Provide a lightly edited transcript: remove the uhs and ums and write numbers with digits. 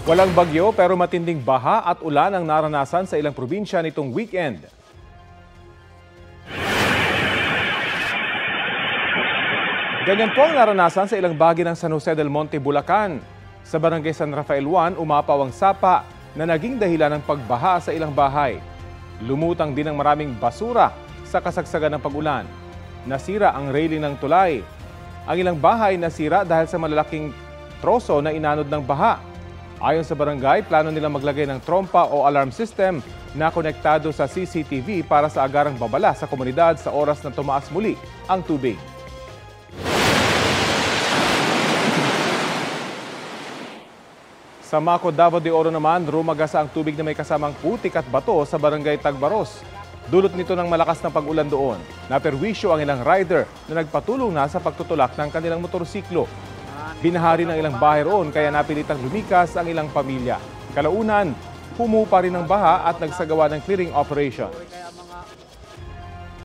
Walang bagyo pero matinding baha at ulan ang naranasan sa ilang probinsya nitong weekend. Ganyan po ang naranasan sa ilang bahagi ng San Jose del Monte, Bulacan. Sa barangay San Rafael 1, umapaw ang sapa na naging dahilan ng pagbaha sa ilang bahay. Lumutang din ang maraming basura sa kasagsagan ng pag-ulan. Nasira ang railing ng tulay. Ang ilang bahay nasira dahil sa malalaking troso na inanod ng baha. Ayon sa barangay, plano nilang maglagay ng trompa o alarm system na konektado sa CCTV para sa agarang babala sa komunidad sa oras na tumaas muli ang tubig. Sa Maco, Davao de Oro naman, rumagasa ang tubig na may kasamang putik at bato sa barangay Tagbaros. Dulot nito ng malakas na pag-ulan doon. Naperwisyo ang ilang rider na nagpatulong na sa pagtutulak ng kanilang motorsiklo. Binahari ng ilang bahay roon kaya napilitang lumikas ang ilang pamilya. Kalaunan, humupa rin ang baha at nagsagawa ng clearing operation.